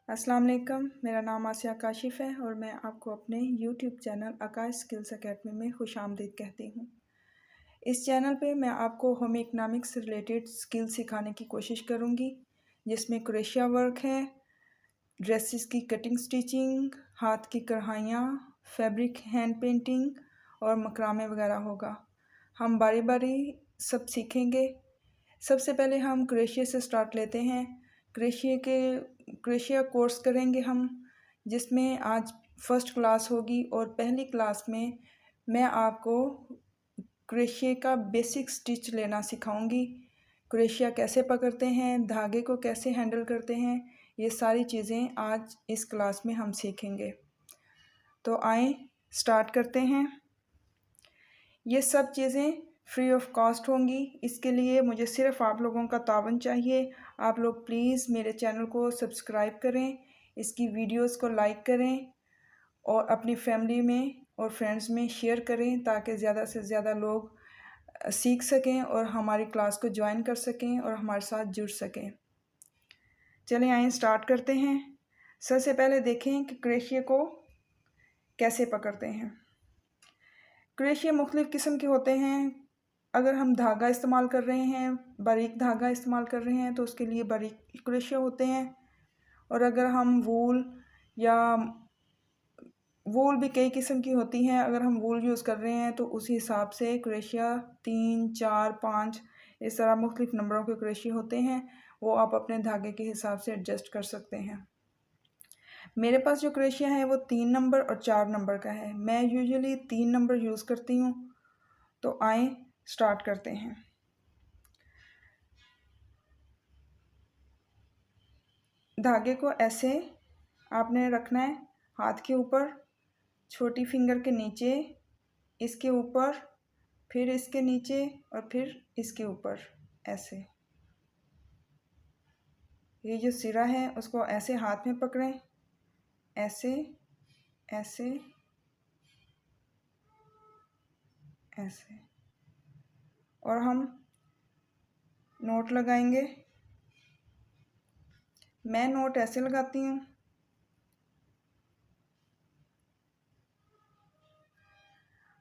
अस्सलाम वालेकुम। मेरा नाम आसिया काशिफ़ है और मैं आपको अपने यूट्यूब चैनल आकाश स्किल्स अकेडमी में खुशामदीद कहती हूँ। इस चैनल पे मैं आपको होम इकोनॉमिक्स से रिलेटेड स्किल सिखाने की कोशिश करूँगी, जिसमें क्रोशिया वर्क है, ड्रेसेस की कटिंग स्टिचिंग, हाथ की कढ़ाइयाँ, फैब्रिक हैंड पेंटिंग और मकरामे वगैरह होगा। हम बारी बारी सब सीखेंगे। सबसे पहले हम क्रोशिया से स्टार्ट लेते हैं। क्रोशिया कोर्स करेंगे हम, जिसमें आज फर्स्ट क्लास होगी और पहली क्लास में मैं आपको क्रोशिया का बेसिक स्टिच लेना सिखाऊंगी। क्रोशिया कैसे पकड़ते हैं, धागे को कैसे हैंडल करते हैं, ये सारी चीज़ें आज इस क्लास में हम सीखेंगे। तो आए स्टार्ट करते हैं। ये सब चीज़ें फ्री ऑफ कॉस्ट होंगी। इसके लिए मुझे सिर्फ आप लोगों का तावन चाहिए। आप लोग प्लीज़ मेरे चैनल को सब्सक्राइब करें, इसकी वीडियोस को लाइक करें और अपनी फैमिली में और फ्रेंड्स में शेयर करें, ताकि ज़्यादा से ज़्यादा लोग सीख सकें और हमारी क्लास को ज्वाइन कर सकें और हमारे साथ जुड़ सकें। चलें आइए स्टार्ट करते हैं। सबसे पहले देखें कि क्रोशिया को कैसे पकड़ते हैं। क्रोशिया मुख्तलिफ़ किस्म के होते हैं। अगर हम धागा इस्तेमाल कर रहे हैं, बारीक धागा इस्तेमाल कर रहे हैं, तो उसके लिए बारीक क्रोशिया होते हैं। और अगर हम वूल भी कई किस्म की होती हैं, अगर हम वूल यूज़ कर रहे हैं तो उसी हिसाब से क्रोशिया 3, 4, 5 इस तरह मुख्तलिफ़ नंबरों के क्रोशिया होते हैं। वो आप अपने धागे के हिसाब से एडजस्ट कर सकते हैं। मेरे पास जो क्रोशिया है वो 3 नंबर और 4 नंबर का है। मैं यूजुअली 3 नंबर यूज़ करती हूँ। तो आए स्टार्ट करते हैं। धागे को ऐसे आपने रखना है हाथ के ऊपर, छोटी फिंगर के नीचे, इसके ऊपर, फिर इसके नीचे और फिर इसके ऊपर। ऐसे ये जो सिरा है उसको ऐसे हाथ में पकड़ें, ऐसे ऐसे ऐसे, और हम नोट लगाएंगे। मैं नोट ऐसे लगाती हूँ।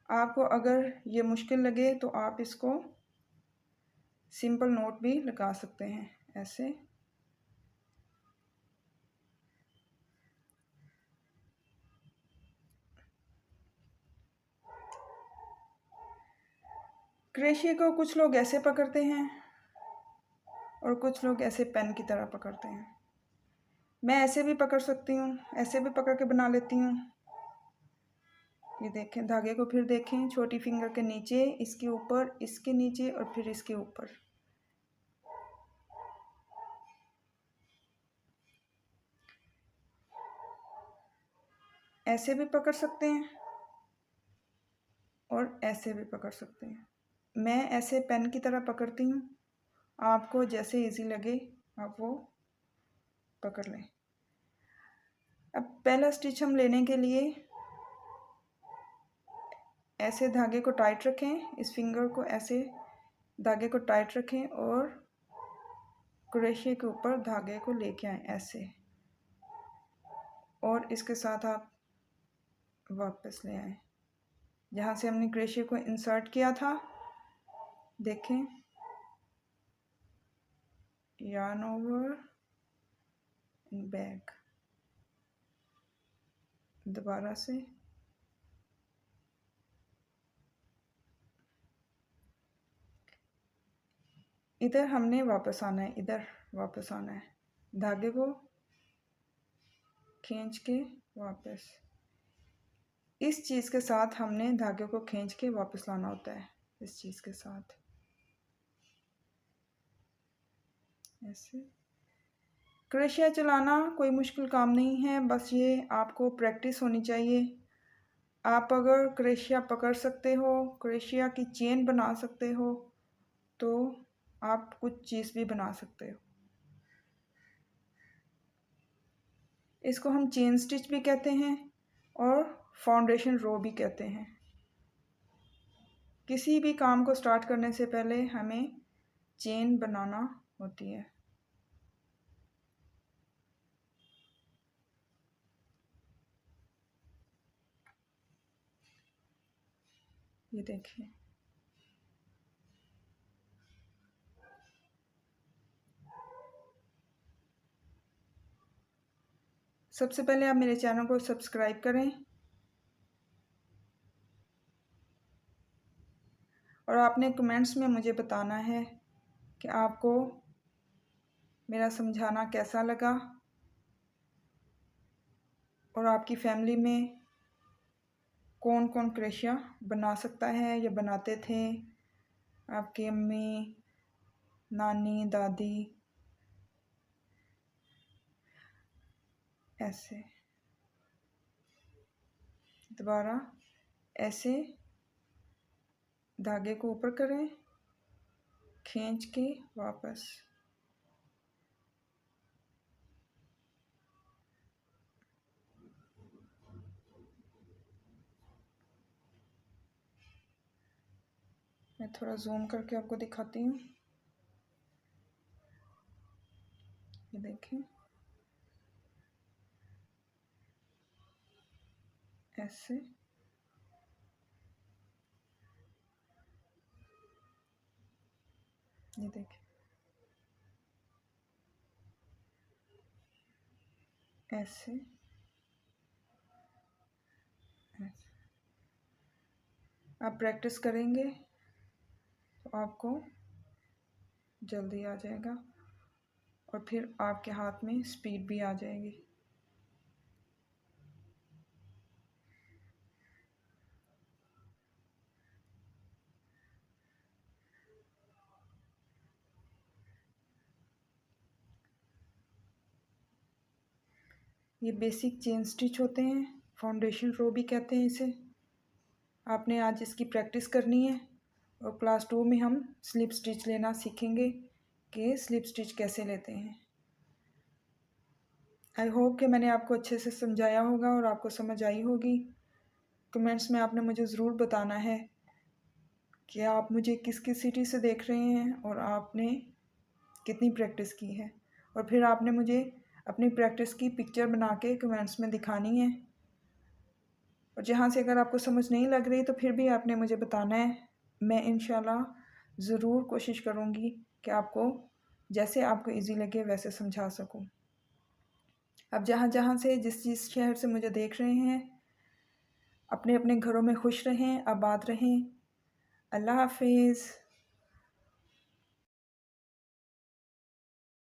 आपको अगर ये मुश्किल लगे तो आप इसको सिंपल नोट भी लगा सकते हैं, ऐसे। क्रोशिया को कुछ लोग ऐसे पकड़ते हैं और कुछ लोग ऐसे पेन की तरह पकड़ते हैं। मैं ऐसे भी पकड़ सकती हूँ, ऐसे भी पकड़ के बना लेती हूँ। ये देखें, धागे को फिर देखें, छोटी फिंगर के नीचे, इसके ऊपर, इसके नीचे और फिर इसके ऊपर। ऐसे भी पकड़ सकते हैं और ऐसे भी पकड़ सकते हैं। मैं ऐसे पेन की तरह पकड़ती हूँ। आपको जैसे इजी लगे आप वो पकड़ लें। अब पहला स्टिच हम लेने के लिए ऐसे धागे को टाइट रखें, इस फिंगर को ऐसे धागे को टाइट रखें और क्रोशिया के ऊपर धागे को लेके आए ऐसे, और इसके साथ आप वापस ले आए जहाँ से हमने क्रोशिया को इंसर्ट किया था। देखें, yarn ओवर, बैक, दोबारा से इधर हमने वापस आना है, इधर वापस आना है, धागे को खींच के वापस। इस चीज़ के साथ हमने धागे को खींच के वापस लाना होता है, इस चीज़ के साथ ऐसे। क्रोशिया चलाना कोई मुश्किल काम नहीं है, बस ये आपको प्रैक्टिस होनी चाहिए। आप अगर क्रोशिया पकड़ सकते हो, क्रोशिया की चेन बना सकते हो, तो आप कुछ चीज़ भी बना सकते हो। इसको हम चेन स्टिच भी कहते हैं और फाउंडेशन रो भी कहते हैं। किसी भी काम को स्टार्ट करने से पहले हमें चेन बनाना होती है। ये देखिए, सबसे पहले आप मेरे चैनल को सब्सक्राइब करें और आपने कमेंट्स में मुझे बताना है कि आपको मेरा समझाना कैसा लगा और आपकी फैमिली में कौन कौन क्रोशिया बना सकता है या बनाते थे, आपकी अम्मी, नानी, दादी। ऐसे दोबारा ऐसे धागे को ऊपर करें, खींच के वापस। मैं थोड़ा जूम करके आपको दिखाती हूँ। ये देखें, ऐसे ये देखें, ऐसे ऐसे। आप प्रैक्टिस करेंगे तो आपको जल्दी आ जाएगा और फिर आपके हाथ में स्पीड भी आ जाएगी। ये बेसिक चेन स्टिच होते हैं, फाउंडेशन रो भी कहते हैं इसे। आपने आज इसकी प्रैक्टिस करनी है और क्लास 2 में हम स्लिप स्टिच लेना सीखेंगे कि स्लिप स्टिच कैसे लेते हैं। आई होप कि मैंने आपको अच्छे से समझाया होगा और आपको समझ आई होगी। कमेंट्स में आपने मुझे ज़रूर बताना है कि आप मुझे किस किस सिटी से देख रहे हैं और आपने कितनी प्रैक्टिस की है, और फिर आपने मुझे अपनी प्रैक्टिस की पिक्चर बना के कमेंट्स में दिखानी है। और जहाँ से अगर आपको समझ नहीं लग रही तो फिर भी आपने मुझे बताना है। मैं इंशाल्लाह ज़रूर कोशिश करूँगी कि आपको जैसे आपको इजी लगे वैसे समझा सकूँ। अब जहाँ जहाँ से जिस शहर से मुझे देख रहे हैं, अपने अपने घरों में खुश रहें, आबाद रहें। अल्लाह हाफिज़।